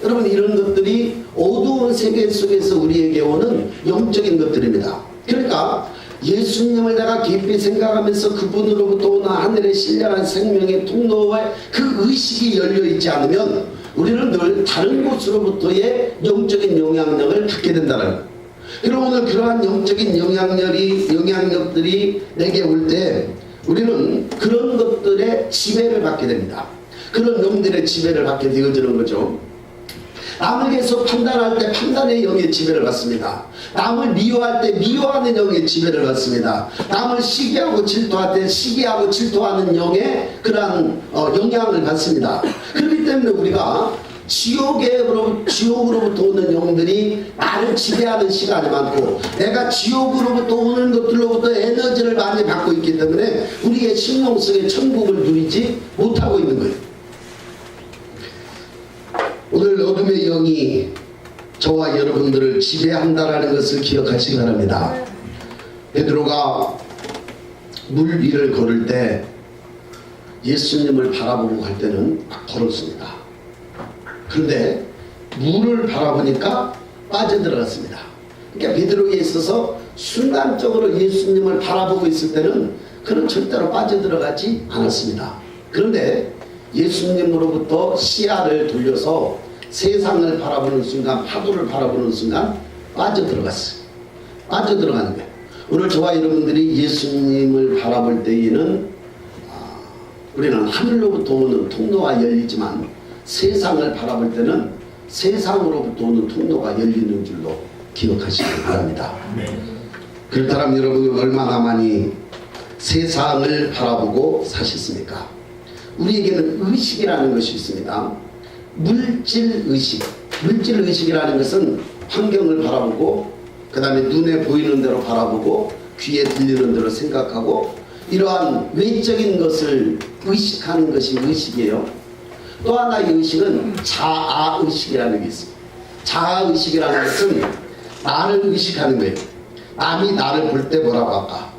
여러분, 이런 것들이 어두운 세계 속에서 우리에게 오는 영적인 것들입니다. 그러니까 예수님을 내가 깊이 생각하면서 그분으로부터 오는 하늘의 신령한 생명의 통로에 그 의식이 열려있지 않으면 우리는 늘 다른 곳으로부터의 영적인 영향력을 받게 된다는 거예요. 그럼 오늘 그러한 영적인 영향력들이 내게 올 때 우리는 그런 것들의 지배를 받게 됩니다. 그런 영들의 지배를 받게 되어지는 거죠. 남을 계속 판단할 때 판단의 영의 지배를 받습니다. 남을 미워할 때 미워하는 영의 지배를 받습니다. 남을 시기하고 질투할 때 시기하고 질투하는 영의 그러한 영향을 받습니다. 그렇기 때문에 우리가 지옥으로부터 오는 영들이 나를 지배하는 시간이 많고, 내가 지옥으로부터 오는 것들로부터 에너지를 많이 받고 있기 때문에 우리의 심령 속에 천국을 누리지 못하고 있는 거예요. 오늘 어둠의 영이 저와 여러분들을 지배한다라는 것을 기억하시기 바랍니다. 베드로가 물 위를 걸을 때 예수님을 바라보고 갈 때는 막 걸었습니다. 그런데 물을 바라보니까 빠져들어갔습니다. 그러니까 베드로에 있어서 순간적으로 예수님을 바라보고 있을 때는 그는 절대로 빠져들어가지 않았습니다. 그런데 예수님으로부터 시야를 돌려서 세상을 바라보는 순간, 파도를 바라보는 순간 빠져들어갔어요. 빠져들어가는 거예요. 오늘 저와 여러분들이 예수님을 바라볼 때에는 우리는 하늘로부터 오는 통로가 열리지만 세상을 바라볼 때는 세상으로부터 오는 통로가 열리는 줄로 기억하시기 바랍니다. 그렇다면 여러분은 얼마나 많이 세상을 바라보고 사셨습니까? 우리에게는 의식이라는 것이 있습니다. 물질의식. 물질의식이라는 것은 환경을 바라보고, 그 다음에 눈에 보이는 대로 바라보고, 귀에 들리는 대로 생각하고, 이러한 외적인 것을 의식하는 것이 의식이에요. 또 하나의 의식은 자아의식이라는 게 있습니다. 자아의식이라는 것은 나를 의식하는 거예요. 남이 나를 볼 때 뭐라고 할까?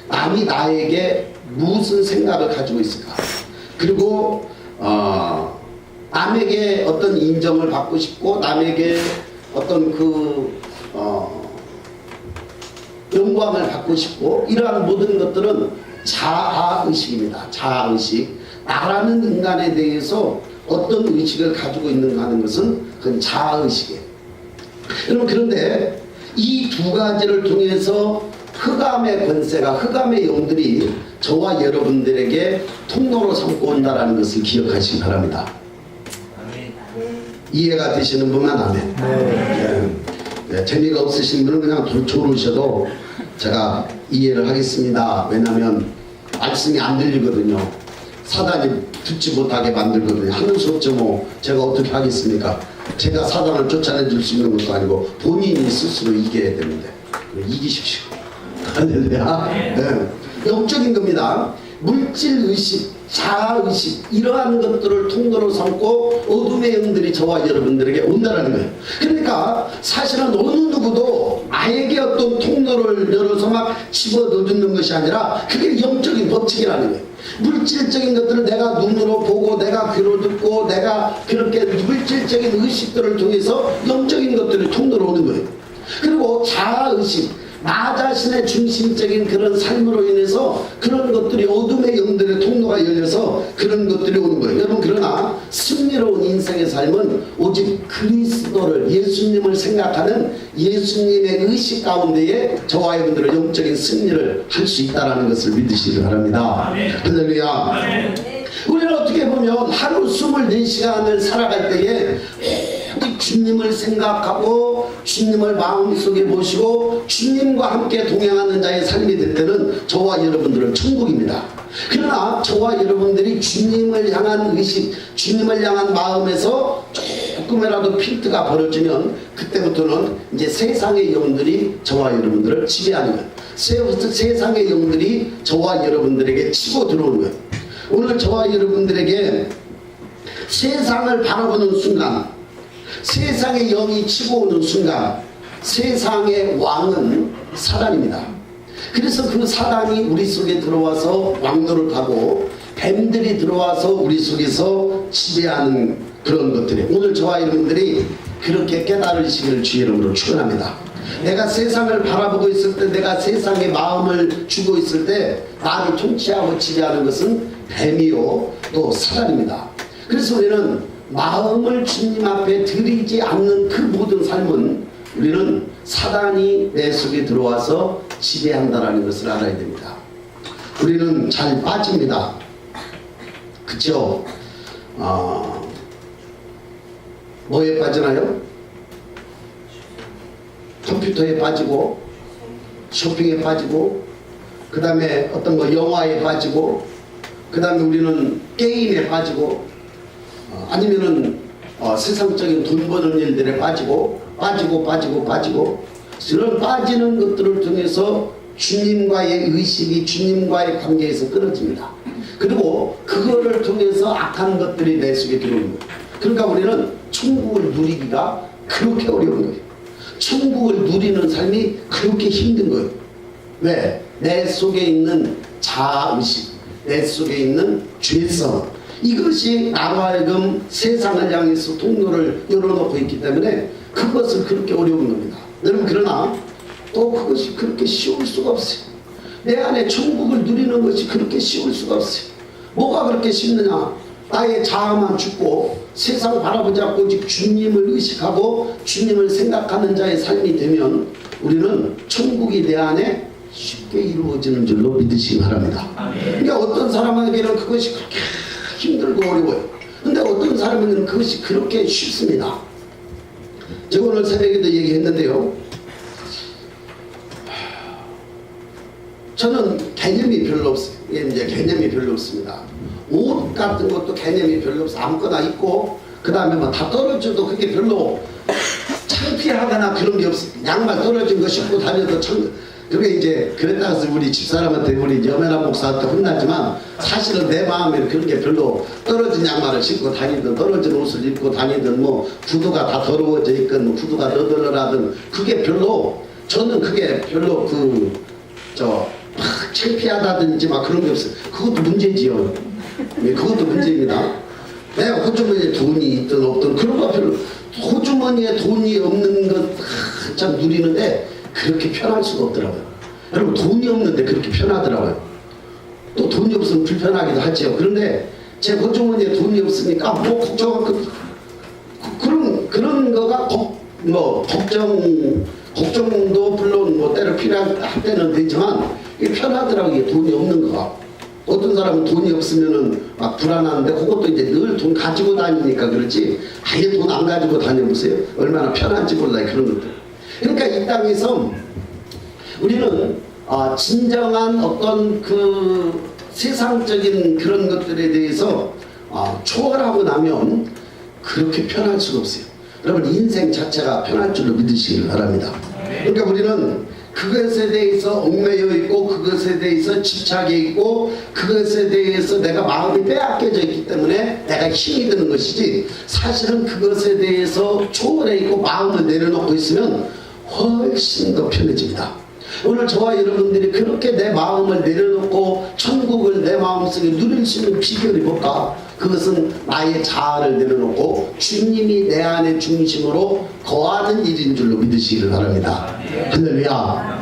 남이 나에게 무슨 생각을 가지고 있을까? 그리고 남에게 어떤 인정을 받고 싶고, 남에게 어떤 영광을 받고 싶고, 이러한 모든 것들은 자아의식입니다. 자아의식. 나라는 인간에 대해서 어떤 의식을 가지고 있는가 하는 것은 그건 자아의식이에요. 여러분, 그런데 이 두 가지를 통해서 흑암의 권세가, 흑암의 영들이 저와 여러분들에게 통로로 삼고 온다는 것을 기억하시기 바랍니다. 이해가 되시는 분만 아멘. 네, 재미가 없으신 분은 그냥 졸으셔도 제가 이해를 하겠습니다. 왜냐하면 말씀이 안 들리거든요. 사단이 듣지 못하게 만들거든요. 하는 수 없죠. 뭐 제가 어떻게 하겠습니까? 제가 사단을 쫓아내줄 수 있는 것도 아니고 본인이 스스로 이겨야 되는데 이기십시오. 할렐루야. 네. 영적인 겁니다. 물질의식, 자아의식, 이러한 것들을 통로로 삼고 어둠의 영들이 저와 여러분들에게 온다는 거예요. 그러니까 사실은 어느 누구도 나에게 어떤 통로를 열어서 막 집어넣어주는 것이 아니라 그게 영적인 법칙이라는 거예요. 물질적인 것들을 내가 눈으로 보고, 내가 귀로 듣고, 내가 그렇게 물질적인 의식들을 통해서 영적인 것들이 통로로 오는 거예요. 그리고 자아의식, 나 자신의 중심적인 그런 삶으로 인해서 그런 것들이 어둠의 영들의 통로가 열려서 그런 것들이 오는 거예요. 여러분, 그러나 승리로운 인생의 삶은 오직 그리스도를, 예수님을 생각하는 예수님의 의식 가운데에 저와 여러분들의 영적인 승리를 할 수 있다는 것을 믿으시기 바랍니다. 할렐루야. 우리는 어떻게 보면 하루 24시간을 살아갈 때에 주님을 생각하고 주님을 마음속에 모시고 주님과 함께 동행하는 자의 삶이 될 때는 저와 여러분들은 천국입니다. 그러나 저와 여러분들이 주님을 향한 의식, 주님을 향한 마음에서 조금이라도 필트가 벌어지면 그때부터는 이제 세상의 영들이 저와 여러분들을 지배하는 거예요. 세상의 영들이 저와 여러분들에게 치고 들어오는 거예요. 오늘 저와 여러분들에게 세상을 바라보는 순간, 세상의 영이 치고 오는 순간 세상의 왕은 사단입니다. 그래서 그 사단이 우리 속에 들어와서 왕노릇하고 뱀들이 들어와서 우리 속에서 지배하는 그런 것들이 오늘 저와 여러분들이 그렇게 깨달으시기를 주의 이름으로 축원합니다. 내가 세상을 바라보고 있을 때, 내가 세상에 마음을 주고 있을 때 나를 통치하고 지배하는 것은 뱀이요 또 사단입니다. 그래서 우리는 마음을 주님 앞에 드리지 않는 그 모든 삶은 우리는 사단이 내 속에 들어와서 지배한다라는 것을 알아야 됩니다. 우리는 잘 빠집니다. 그쵸? 뭐에 빠지나요? 컴퓨터에 빠지고, 쇼핑에 빠지고, 그 다음에 어떤 거 영화에 빠지고, 그 다음에 우리는 게임에 빠지고, 아니면은 세상적인 돈 버는 일들에 빠지고 그런 빠지는 것들을 통해서 주님과의 의식이 주님과의 관계에서 끊어집니다. 그리고 그거를 통해서 악한 것들이 내 속에 들어오는 거예요. 그러니까 우리는 천국을 누리기가 그렇게 어려운 거예요. 천국을 누리는 삶이 그렇게 힘든 거예요. 왜? 내 속에 있는 자아의식, 내 속에 있는 죄성, 이것이 나로 하여금 세상을 향해서 통로를 열어놓고 있기 때문에 그것을 그렇게 어려운 겁니다. 여러분, 그러나 또 그것이 그렇게 쉬울 수가 없어요. 내 안에 천국을 누리는 것이 그렇게 쉬울 수가 없어요. 뭐가 그렇게 쉽느냐? 나의 자아만 죽고 세상 바라보지 않고 오직 주님을 의식하고 주님을 생각하는 자의 삶이 되면 우리는 천국이 내 안에 쉽게 이루어지는 줄로 믿으시기 바랍니다. 그러니까 어떤 사람에게는 그것이 그렇게 힘들고 어려워요. 근데 어떤 사람에게는 그것이 그렇게 쉽습니다. 제가 오늘 새벽에도 얘기했는데요. 저는 개념이 별로 없어요. 이제 개념이 별로 없습니다. 옷 같은 것도 개념이 별로 없어요. 아무거나 입고 그 다음에 뭐 다 떨어져도 그게 별로 창피하거나 그런 게 없어요. 양말 떨어진 거 신고 다녀도 그게 이제 그랬다 해서 우리 집사람한테 우리 여매나 목사한테 혼나지만 사실은 내 마음에는 그런 게 별로 떨어진 양말을 신고 다니든 떨어진 옷을 입고 다니든 뭐 구두가 다 더러워져 있건 뭐 구두가 너덜너라든 그게 별로 저는 그게 별로 막 창피하다든지 막 그런 게 없어요. 그것도 문제지요. 그것도 문제입니다. 내가 호주머니에 돈이 있든 없든 그런 거 별로 호주머니에 돈이 없는 것 참 누리는데 그렇게 편할 수가 없더라고요. 여러분, 돈이 없는데 그렇게 편하더라고요. 또 돈이 없으면 불편하기도 하죠. 그런데 제 호주머니에 돈이 없으니까 뭐 걱정하고 그런 거가 걱정도 물론 뭐 때로 필요할 때는 되지만 이게 편하더라고요. 돈이 없는 거가. 어떤 사람은 돈이 없으면은 막 불안한데 그것도 이제 늘 돈 가지고 다니니까 그렇지 아예 돈 안 가지고 다녀보세요. 얼마나 편한지 몰라요. 그런 것들. 그러니까 이 땅에서 우리는 진정한 어떤 그 세상적인 그런 것들에 대해서 초월하고 나면 그렇게 편할 수가 없어요. 여러분, 인생 자체가 편할 줄로 믿으시길 바랍니다. 그러니까 우리는 그것에 대해서 얽매여 있고 그것에 대해서 집착해 있고 그것에 대해서 내가 마음이 빼앗겨져 있기 때문에 내가 힘이 드는 것이지 사실은 그것에 대해서 초월해 있고 마음을 내려놓고 있으면 훨씬 더 편해집니다. 오늘 저와 여러분들이 그렇게 내 마음을 내려놓고 천국을 내 마음속에 누릴 수 있는 비결이 뭘까? 그것은 나의 자아를 내려놓고 주님이 내 안의 중심으로 거하는 일인 줄로 믿으시기를 바랍니다. 할렐루야.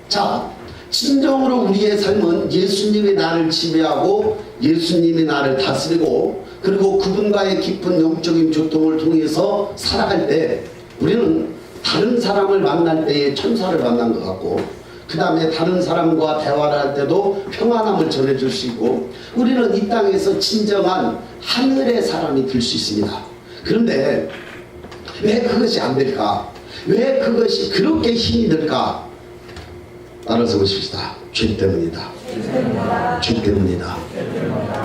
자, 진정으로 우리의 삶은 예수님이 나를 지배하고 예수님이 나를 다스리고 그리고 그분과의 깊은 영적인 교통을 통해서 살아갈 때 우리는 다른 사람을 만날 때에 천사를 만난 것 같고 그 다음에 다른 사람과 대화를 할 때도 평안함을 전해줄 수 있고 우리는 이 땅에서 진정한 하늘의 사람이 될 수 있습니다. 그런데 왜 그것이 안 될까? 왜 그것이 그렇게 힘이 들까? 따라서 보십시다. 죄 때문이다. 죄 때문이다.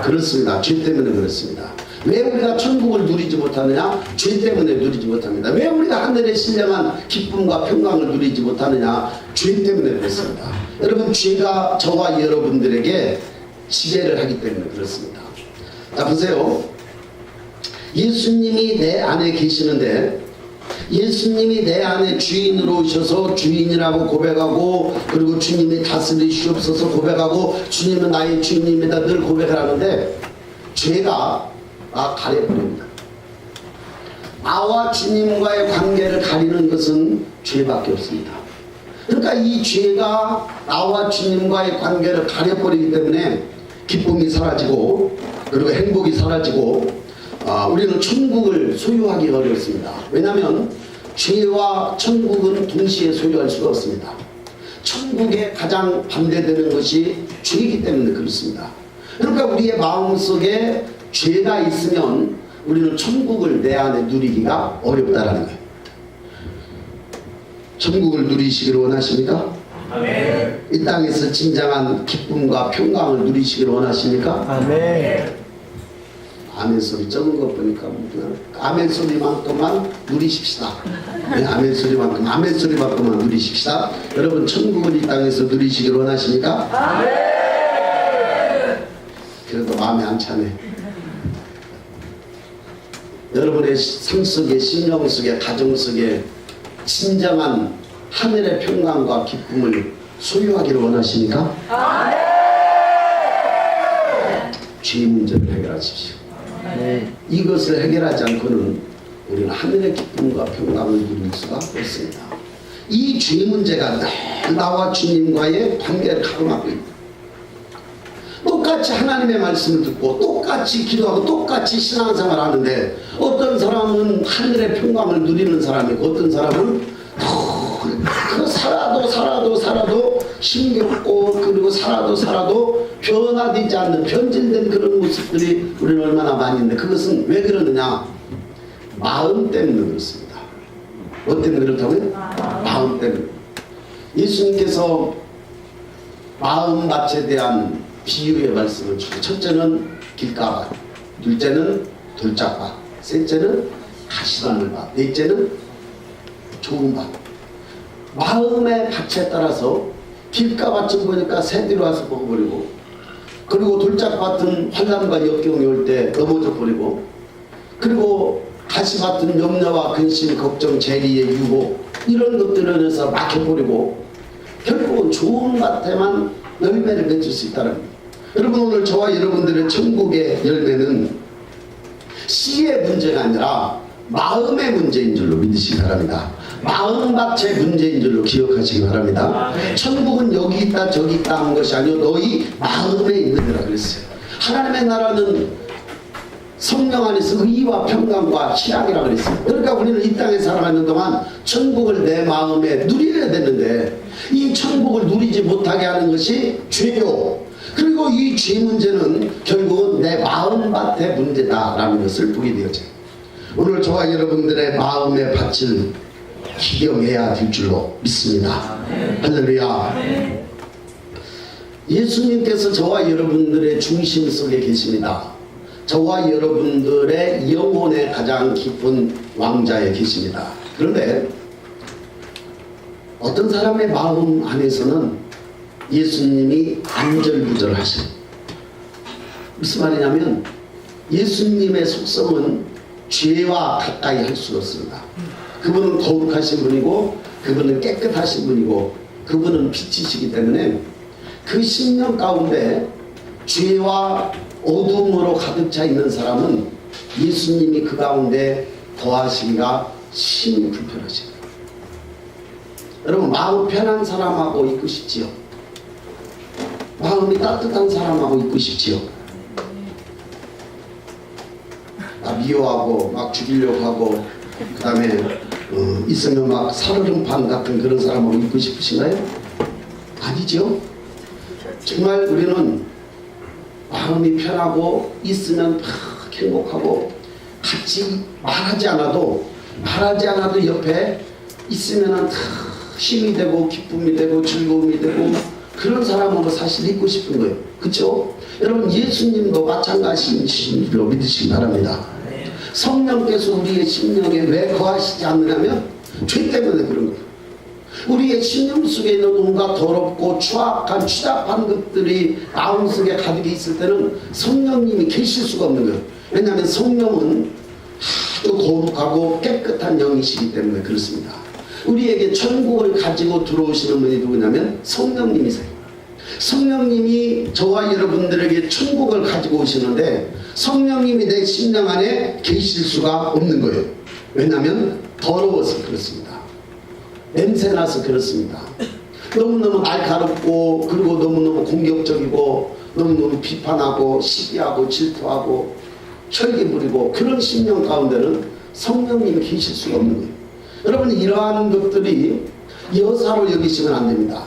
그렇습니다. 죄 때문에 그렇습니다. 왜 우리가 천국을 누리지 못하느냐? 죄 때문에 누리지 못합니다. 왜 우리가 하늘의 신령한 기쁨과 평강을 누리지 못하느냐? 죄 때문에 그렇습니다. 여러분, 죄가 저와 여러분들에게 지배를 하기 때문에 그렇습니다. 자, 보세요. 예수님이 내 안에 계시는데 예수님이 내 안에 주인으로 오셔서 주인이라고 고백하고 그리고 주님이 다스리시옵소서 고백하고 주님은 나의 주인입니다 늘 고백을 하는데 죄가 가려버립니다. 나와 주님과의 관계를 가리는 것은 죄밖에 없습니다. 그러니까 이 죄가 나와 주님과의 관계를 가려버리기 때문에 기쁨이 사라지고 그리고 행복이 사라지고 우리는 천국을 소유하기 어렵습니다. 왜냐하면 죄와 천국은 동시에 소유할 수가 없습니다. 천국에 가장 반대되는 것이 죄이기 때문에 그렇습니다. 그러니까 우리의 마음속에 죄가 있으면 우리는 천국을 내 안에 누리기가 어렵다라는 거예요. 천국을 누리시기를 원하십니까? 아멘. 이 땅에서 진정한 기쁨과 평강을 누리시기를 원하십니까? 아멘. 아멘 소리 적은 거 보니까 아멘 소리만큼만 누리십시다. 네, 아멘 소리만큼만 누리십시다. 여러분 천국을 이 땅에서 누리시기를 원하십니까? 아멘. 그래도 마음이 안 차네. 여러분의 삶 속에, 심령 속에, 가정 속에 진정한 하늘의 평강과 기쁨을 소유하기를 원하십니까? 아멘. 죄 문제를 해결하십시오. 이것을 해결하지 않고는 우리는 하늘의 기쁨과 평강을 누릴 수가 없습니다. 이 죄 문제가 늘 나와 주님과의 관계를 가로막고 있다. 똑같이 하나님의 말씀을 듣고 똑같이 기도하고 똑같이 신앙생활을 하는데 어떤 사람은 하늘의 평강을 누리는 사람이고 어떤 사람은 살아도 힘겹고 그리고 살아도 변화되지 않는 변질된 그런 모습들이 우리는 얼마나 많이 있는데 그것은 왜 그러느냐? 마음 때문에 그렇습니다. 뭐 때문에 그렇다고요? 마음 때문에. 예수님께서 마음밭에 대한 비유의 말씀을 주고 첫째는 길가밭, 둘째는 돌짝밭, 셋째는 가시나물밭, 넷째는 좋은 밭. 마음의 밭에 따라서 길가밭은 보니까 새들이 와서 먹어버리고 그리고 돌짝밭은 환난과 역경이 올 때 넘어져 버리고 그리고 가시밭은 염려와 근심, 걱정, 재리의 유혹 이런 것들을 해서 막혀버리고 결국은 좋은 밭에만 열매를 맺을 수 있다는 겁니다. 여러분 오늘 저와 여러분들의 천국의 열매는 씨의 문제가 아니라 마음의 문제인 줄로 믿으시기 바랍니다. 마음밭의 문제인 줄로 기억하시기 바랍니다. 천국은 여기 있다 저기 있다 하는 것이 아니요 너희 마음에 있는 거라 그랬어요. 하나님의 나라는 성령 안에서 의와 평강과 희락이라 그랬어요. 그러니까 우리는 이 땅에 살아가는 동안 천국을 내 마음에 누려야 되는데 이 천국을 누리지 못하게 하는 것이 죄요. 그리고 이 죄 문제는 결국은 내 마음밭의 문제다라는 것을 보게 되어져요. 오늘 저와 여러분들의 마음의 밭을 기경해야 될 줄로 믿습니다. 할렐루야. 예수님께서 저와 여러분들의 중심 속에 계십니다. 저와 여러분들의 영혼의 가장 깊은 왕자에 계십니다. 그런데 어떤 사람의 마음 안에서는 예수님이 안절부절하셔요. 무슨 말이냐면 예수님의 속성은 죄와 가까이 할 수가 없습니다. 그분은 거룩하신 분이고 그분은 깨끗하신 분이고 그분은 빛이시기 때문에 그 심령 가운데 죄와 어둠으로 가득 차 있는 사람은 예수님이 그 가운데 거하시기가 심히 불편하십니다. 여러분 마음 편한 사람하고 있고 싶지요? 마음이 따뜻한 사람하고 있고 싶지요? 미워하고 막 죽이려고 하고 그 다음에 있으면 막 살얼음판 같은 그런 사람하고 있고 싶으신가요? 아니죠. 정말 우리는 마음이 편하고 있으면 막 행복하고 같이 말하지 않아도 옆에 있으면 힘이 되고 기쁨이 되고 즐거움이 되고 그런 사람하고 사실 있고 싶은 거예요. 그렇죠? 여러분 예수님도 마찬가지인 줄로 믿으시기 바랍니다. 성령께서 우리의 심령에 왜 거하시지 않느냐면 죄 때문에 그런 거예요. 우리의 심령 속에 있는 온갖 더럽고 추악한 추잡한 것들이 마음속에 가득 있을 때는 성령님이 계실 수가 없는 거예요. 왜냐하면 성령은 아주 거룩하고 깨끗한 영이시기 때문에 그렇습니다. 우리에게 천국을 가지고 들어오시는 분이 누구냐면 성령님이세요. 성령님이 저와 여러분들에게 천국을 가지고 오시는데 성령님이 내 심령 안에 계실 수가 없는 거예요. 왜냐하면 더러워서 그렇습니다. 냄새나서 그렇습니다. 너무너무 날카롭고 그리고 너무너무 공격적이고 너무너무 비판하고 시기하고 질투하고 혈기 부리고 그런 심령 가운데는 성령님이 계실 수가 없는 거예요. 여러분, 이러한 것들이 여사로 여기시면 안 됩니다.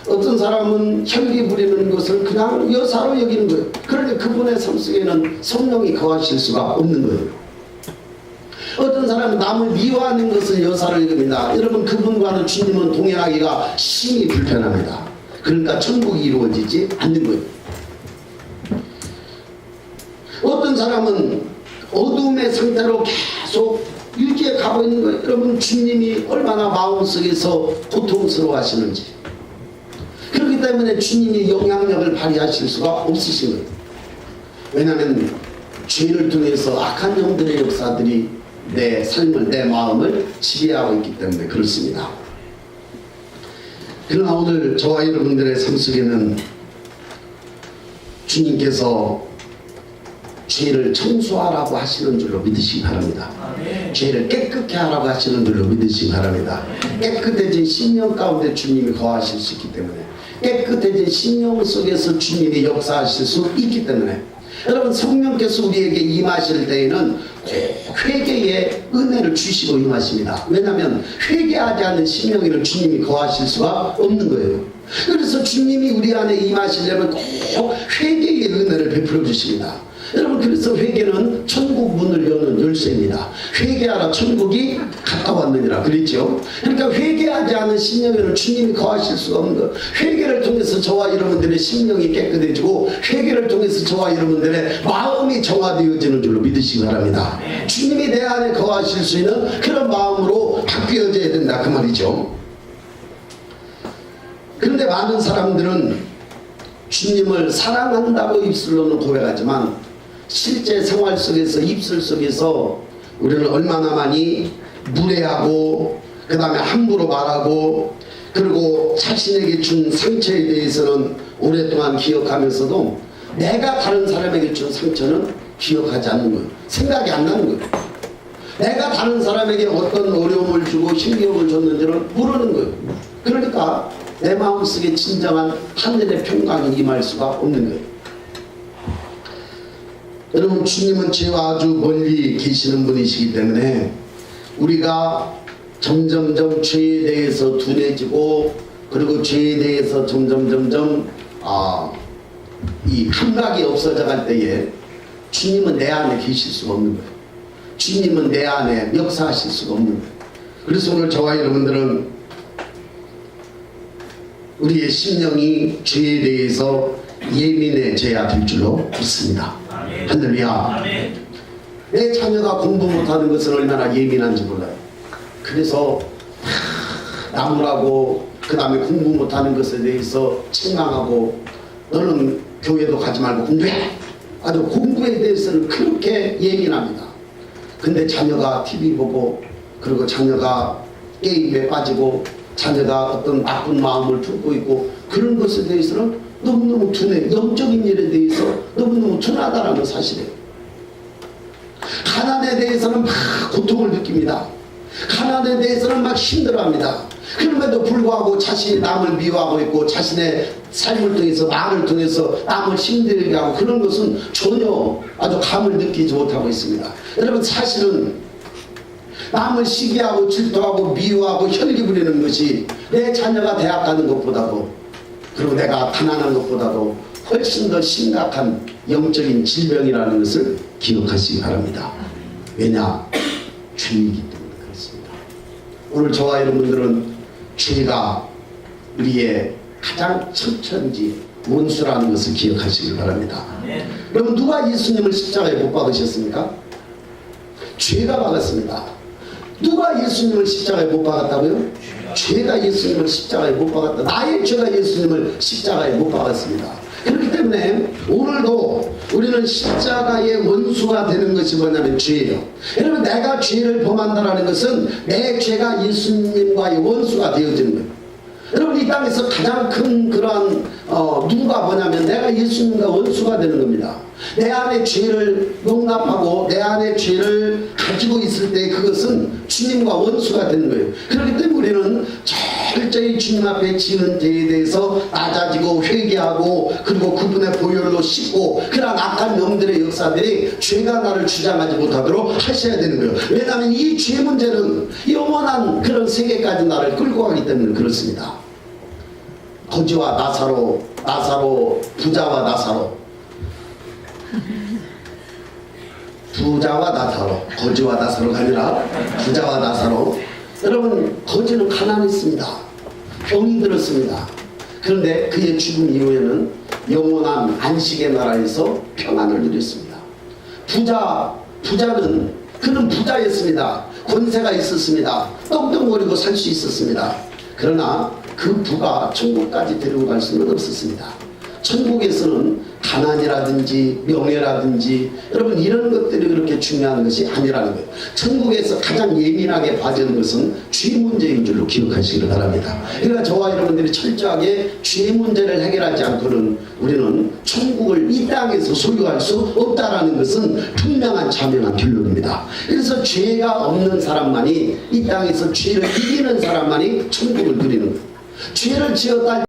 어떤 사람은 혈기 부리는 것을 그냥 여사로 여기는 거예요. 그런데 그분의 삶 속에는 성령이 거하실 수가 없는 거예요. 어떤 사람은 남을 미워하는 것을 여사로 여깁니다. 여러분, 그분과는 주님은 동행하기가 심히 불편합니다. 그러니까 천국이 이루어지지 않는 거예요. 어떤 사람은 어둠의 상태로 계속 유지해 가고 있는 거예요. 여러분, 주님이 얼마나 마음속에서 고통스러워 하시는지. 그렇기 때문에 주님이 영향력을 발휘하실 수가 없으신 거예요. 왜냐하면 죄를 통해서 악한 영들의 역사들이 내 삶을, 내 마음을 지배하고 있기 때문에 그렇습니다. 그러나 오늘 저와 여러분들의 삶 속에는 주님께서 죄를 청소하라고 하시는 줄로 믿으시기 바랍니다. 죄를 깨끗게 하라고 하시는 줄로 믿으시기 바랍니다. 깨끗해진 심령 가운데 주님이 거하실 수 있기 때문에, 깨끗해진 심령 속에서 주님이 역사하실 수 있기 때문에, 여러분, 성령께서 우리에게 임하실 때에는 꼭 회개의 은혜를 주시고 임하십니다. 왜냐하면 회개하지 않는 심령에는 주님이 거하실 수가 없는 거예요. 그래서 주님이 우리 안에 임하시려면 꼭 회개의 은혜를 베풀어 주십니다. 여러분, 그래서 회개는 천국 문을 여는 열쇠입니다. 회개하라, 천국이 가까웠느니라 그랬죠. 그러니까 회개하지 않은 심령에는 주님이 거하실 수가 없는 것. 회개를 통해서 저와 여러분들의 심령이 깨끗해지고 회개를 통해서 저와 여러분들의 마음이 정화되어지는 줄로 믿으시기 바랍니다. 주님이 내 안에 거하실 수 있는 그런 마음으로 바뀌어져야 된다 그 말이죠. 그런데 많은 사람들은 주님을 사랑한다고 입술로는 고백하지만 실제 생활 속에서, 입술 속에서 우리는 얼마나 많이 무례하고 그 다음에 함부로 말하고, 그리고 자신에게 준 상처에 대해서는 오랫동안 기억하면서도 내가 다른 사람에게 준 상처는 기억하지 않는 거예요. 생각이 안 나는 거예요. 내가 다른 사람에게 어떤 어려움을 주고 힘겨움을 줬는지를 모르는 거예요. 그러니까 내 마음속에 진정한 하늘의 평강이 임할 수가 없는 거예요. 여러분, 주님은 죄와 아주 멀리 계시는 분이시기 때문에 우리가 점점점 죄에 대해서 둔해지고, 그리고 죄에 대해서 점점 이 감각이 없어져 갈 때에 주님은 내 안에 계실 수가 없는 거예요. 주님은 내 안에 역사하실 수가 없는 거예요. 그래서 오늘 저와 여러분들은 우리의 심령이 죄에 대해서 예민해져야 될 줄로 믿습니다. 할렐루야. 내 자녀가 공부 못하는 것은 얼마나 예민한지 몰라요. 그래서 나무라고 그 다음에 공부 못하는 것에 대해서 책망하고, 너는 교회도 가지 말고 공부해. 아주 공부에 대해서는 그렇게 예민합니다. 근데 자녀가 TV 보고, 그리고 자녀가 게임에 빠지고, 자녀가 어떤 나쁜 마음을 품고 있고, 그런 것에 대해서는 너무너무 둔해. 영적인 일에 대해서 너무너무 둔하다라는 사실이에요. 가난에 대해서는 막 고통을 느낍니다. 가난에 대해서는 막 힘들어합니다. 그럼에도 불구하고 자신이 남을 미워하고 있고, 자신의 삶을 통해서, 말을 통해서 남을 힘들게 하고, 그런 것은 전혀 아주 감을 느끼지 못하고 있습니다. 여러분, 사실은 남을 시기하고 질투하고 미워하고 혈기 부리는 것이 내 자녀가 대학 가는 것보다도, 그리고 내가 가난한 것보다도 훨씬 더 심각한 영적인 질병이라는 것을 기억하시기 바랍니다. 왜냐? 죄이기 때문에 그렇습니다. 오늘 저와 여러분들은 죄가 우리의 가장 천천지 원수라는 것을 기억하시기 바랍니다. 여러분, 누가 예수님을 십자가에 못 박으셨습니까? 죄가 박았습니다. 누가 예수님을 십자가에 못 박았다고요? 죄가 예수님을 십자가에 못 박았다. 나의 죄가 예수님을 십자가에 못 박았습니다. 그렇기 때문에 오늘도 우리는 십자가의 원수가 되는 것이 뭐냐면 죄예요. 여러분, 내가 죄를 범한다는 것은 내 죄가 예수님과의 원수가 되어지는 거예요. 여러분 이 땅에서 가장 큰 그러한 누가 뭐냐면 내가 예수님과 원수가 되는 겁니다. 내 안에 죄를 용납하고 내 안에 죄를 가지고 있을 때 그것은 주님과 원수가 되는 거예요. 그렇기 때문에 우리는 철저히 주님 앞에 지은 죄에 대해서 낮아지고 회개하고 그리고 그분의 보혈로 씻고 그런 악한 영들의 역사들이 죄가 나를 주장하지 못하도록 하셔야 되는 거예요. 왜냐하면 이 죄 문제는 영원한 그런 세계까지 나를 끌고 가기 때문에 그렇습니다. 거지와 나사로, 부자와 나사로, 거지와 나사로가 아니라 부자와 나사로. 여러분 거지는 가난했습니다. 병이 들었습니다. 그런데 그의 죽음 이후에는 영원한 안식의 나라에서 평안을 누렸습니다. 부자는 그는 부자였습니다. 권세가 있었습니다. 떵떵거리고 살 수 있었습니다. 그러나 그 부가 천국까지 데리고 갈 수는 없었습니다. 천국에서는 가난이라든지 명예라든지 여러분 이런 것들이 그렇게 중요한 것이 아니라는 거예요. 천국에서 가장 예민하게 봐지는 것은 죄 문제인 줄로 기억하시기를 바랍니다. 그러니까 저와 여러분들이 철저하게 죄 문제를 해결하지 않고는 우리는 천국을 이 땅에서 소유할 수 없다라는 것은 분명한 자명한 결론입니다. 그래서 죄가 없는 사람만이 이 땅에서 죄를 이기는 사람만이 천국을 누리는 거예요. 죄를 지었다